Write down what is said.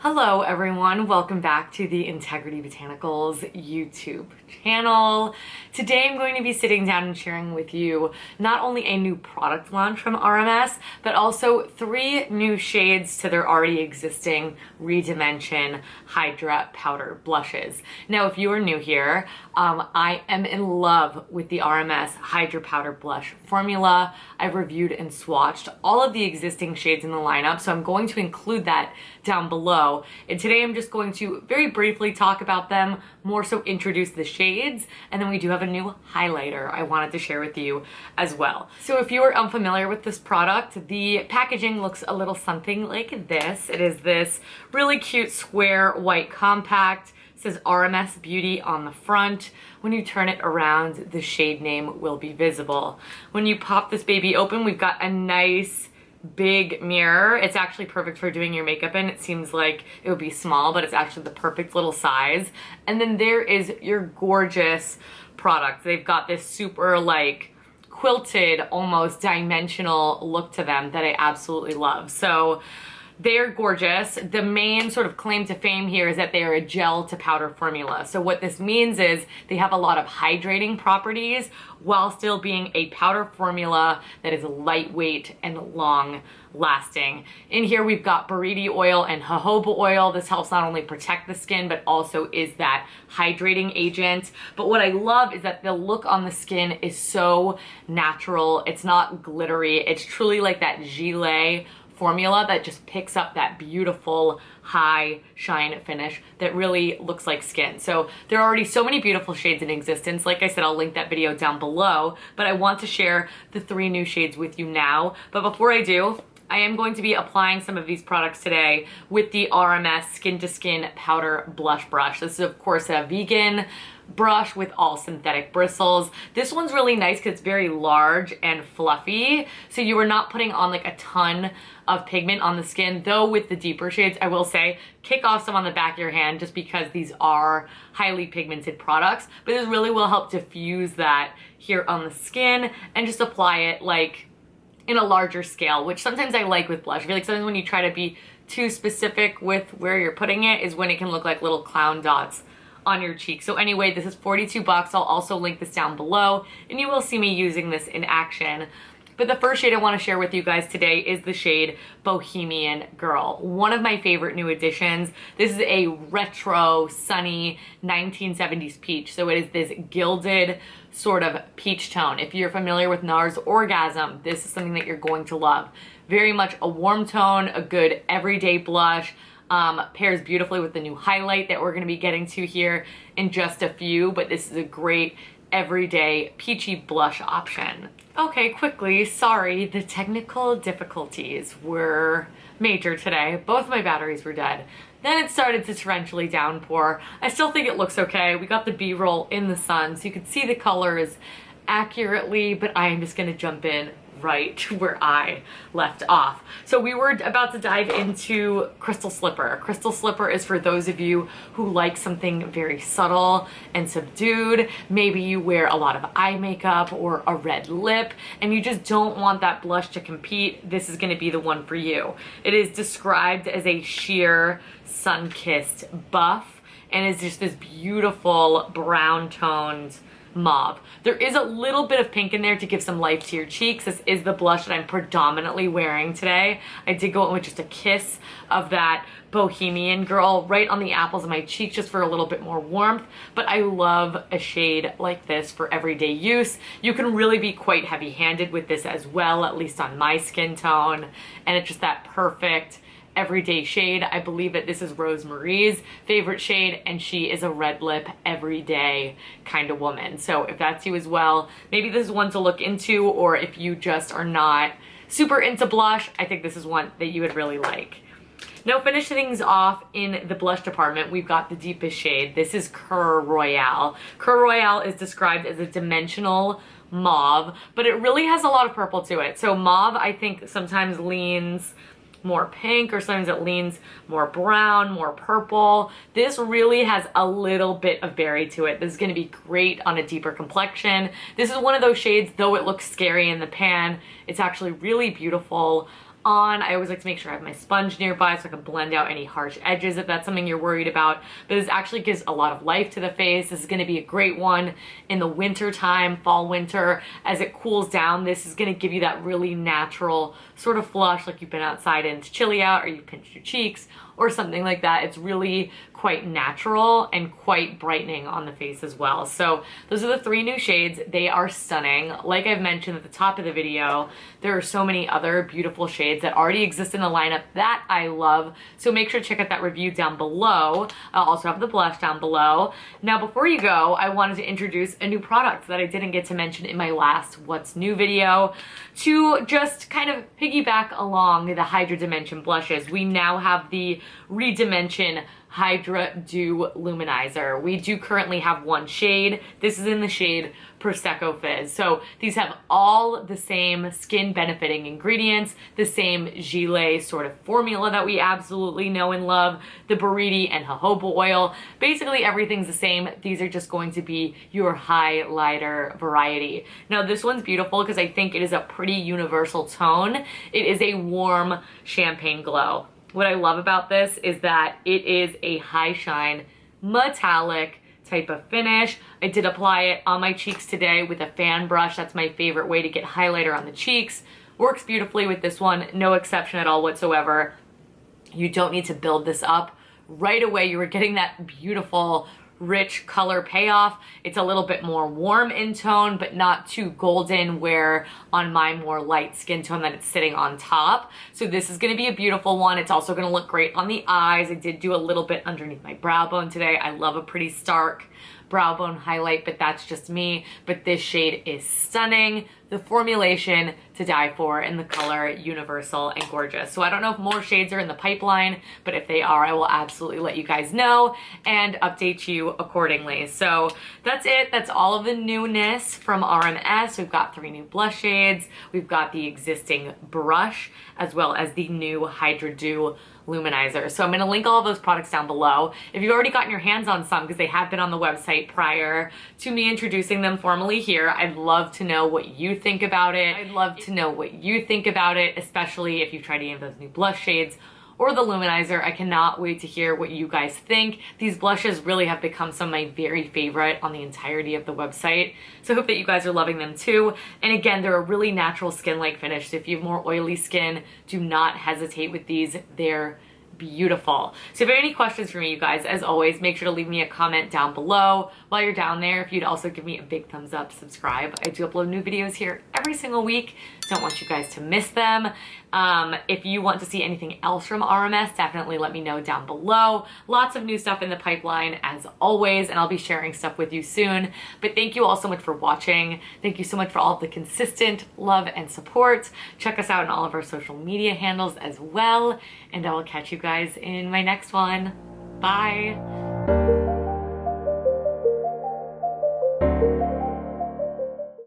Hello everyone, welcome back to the Integrity Botanicals YouTube channel. Today I'm going to be sitting down and sharing with you not only a new product launch from RMS, but also 3 new shades to their already existing Redimension Hydra Powder Blushes. Now if you are new here, I am in love with the RMS Hydra Powder Blush formula. I've reviewed and swatched all of the existing shades in the lineup, so I'm going to include that down below. And today I'm just going to very briefly talk about them, more so introduce the shades, and then we do have a new highlighter I wanted to share with you as well. So if you are unfamiliar with this product, the packaging looks a little something like this. It is this really cute square white compact. It says RMS Beauty on the front. When you turn it around, the shade name will be visible. When you pop this baby open, we've got a nice big mirror. It's actually perfect for doing your makeup in. It seems like it would be small, but it's actually the perfect little size. And then there is your gorgeous product. They've got this super like quilted, almost dimensional look to them that I absolutely love. So they're gorgeous. The main sort of claim to fame here is that they are a gel to powder formula. So what this means is they have a lot of hydrating properties while still being a powder formula that is lightweight and long lasting. In here we've got buriti oil and jojoba oil. This helps not only protect the skin, but also is that hydrating agent. But what I love is that the look on the skin is so natural. It's not glittery. It's truly like that gilet formula that just picks up that beautiful high shine finish that really looks like skin. So there are already so many beautiful shades in existence. Like I said, I'll link that video down below, but I want to share the 3 new shades with you now. But before I do, I am going to be applying some of these products today with the RMS Skin to Skin Powder Blush Brush. This is of course a vegan brush with all synthetic bristles. This one's really nice because it's very large and fluffy, so you are not putting on like a ton of pigment on the skin. Though with the deeper shades, I will say, kick off some on the back of your hand just because these are highly pigmented products, but this really will help diffuse that here on the skin and just apply it like in a larger scale, which sometimes I like with blush. I feel like sometimes when you try to be too specific with where you're putting it is when it can look like little clown dots on your cheek. So anyway, this is 42 bucks. I'll also link this down below and you will see me using this in action. But the first shade I want to share with you guys today is the shade Bohemian Girl, one of my favorite new additions. This is a retro, sunny 1970s peach. So it is this gilded sort of peach tone. If you're familiar with NARS Orgasm, this is something that you're going to love. Very much a warm tone, a good everyday blush. Pairs beautifully with the new highlight that we're going to be getting to here in just a few, but this is a great everyday peachy blush option. Okay, quickly, sorry, the technical difficulties were major today. Both my batteries were dead. Then it started to torrentially downpour. I still think it looks okay. We got the B-roll in the sun, so you could see the colors accurately, but I am just gonna jump in right where I left off. So we were about to dive into Crystal Slipper. Crystal Slipper is for those of you who like something very subtle and subdued. Maybe you wear a lot of eye makeup or a red lip and you just don't want that blush to compete. This is going to be the one for you. It is described as a sheer sun-kissed buff and is just this beautiful brown toned mauve. There is a little bit of pink in there to give some life to your cheeks. This is the blush that I'm predominantly wearing today. I did go in with just a kiss of that Bohemian Girl right on the apples of my cheeks just for a little bit more warmth, but I love a shade like this for everyday use. You can really be quite heavy-handed with this as well, at least on my skin tone, and it's just that perfect everyday shade. I believe that this is Rosemarie's favorite shade and she is a red lip everyday kind of woman. So if that's you as well, maybe this is one to look into, or if you just are not super into blush, I think this is one that you would really like. Now finishing things off in the blush department, we've got the deepest shade. This is Cer Royale. Cer Royale is described as a dimensional mauve, but it really has a lot of purple to it. So mauve I think sometimes leans more pink, or sometimes it leans more brown, more purple. This really has a little bit of berry to it. This is going to be great on a deeper complexion. This is one of those shades, though it looks scary in the pan, it's actually really beautiful on. I always like to make sure I have my sponge nearby so I can blend out any harsh edges if that's something you're worried about. But this actually gives a lot of life to the face. This is going to be a great one in the winter time, fall, winter. As it cools down, this is going to give you that really natural sort of flush, like you've been outside and it's chilly out, or you pinched your cheeks or something like that. It's really quite natural and quite brightening on the face as well. So those are the 3 new shades. They are stunning. Like I've mentioned at the top of the video, there are so many other beautiful shades that already exist in the lineup that I love. So make sure to check out that review down below. I'll also have the blush down below. Now, before you go, I wanted to introduce a new product that I didn't get to mention in my last What's New video to just kind of piggyback along the Hydra Dimension blushes. We now have the Redimension Hydra Dew Luminizer. We do currently have 1 shade. This is in the shade Proscecco Fizz. So these have all the same skin benefiting ingredients, the same Gilet sort of formula that we absolutely know and love, the buriti and jojoba oil. Basically everything's the same. These are just going to be your highlighter variety. Now this one's beautiful because I think it is a pretty universal tone. It is a warm champagne glow. What I love about this is that it is a high shine, metallic type of finish. I did apply it on my cheeks today with a fan brush. That's my favorite way to get highlighter on the cheeks. Works beautifully with this one, no exception at all whatsoever. You don't need to build this up. Right away, you are getting that beautiful rich color payoff. It's a little bit more warm in tone, but not too golden where on my more light skin tone that it's sitting on top. So this is gonna be a beautiful one. It's also gonna look great on the eyes. I did do a little bit underneath my brow bone today. I love a pretty stark brow bone highlight, but that's just me. But this shade is stunning. The formulation to die for, and the color universal and gorgeous. So I don't know if more shades are in the pipeline, but if they are, I will absolutely let you guys know and update you accordingly. So that's it. That's all of the newness from RMS. We've got 3 new blush shades. We've got the existing brush as well as the new Hydra Dew Luminizer. So I'm going to link all of those products down below. If you've already gotten your hands on some, because they have been on the website prior to me introducing them formally here, I'd love to know what you think about it. I'd love to know what you think about it, especially if you've tried any of those new blush shades or the luminizer. I cannot wait to hear what you guys think. These blushes really have become some of my very favorite on the entirety of the website. So I hope that you guys are loving them too. And again, they're a really natural skin-like finish. So if you have more oily skin, do not hesitate with these. They're beautiful. So if you have any questions for me, you guys, as always, make sure to leave me a comment down below. While you're down there, if you'd also give me a big thumbs up, subscribe. I do upload new videos here every single week. Don't want you guys to miss them. If you want to see anything else from RMS, definitely let me know down below. Lots of new stuff in the pipeline as always, and I'll be sharing stuff with you soon. But thank you all so much for watching. Thank you so much for all of the consistent love and support. Check us out on all of our social media handles as well, and I will catch you guys in my next one. Bye.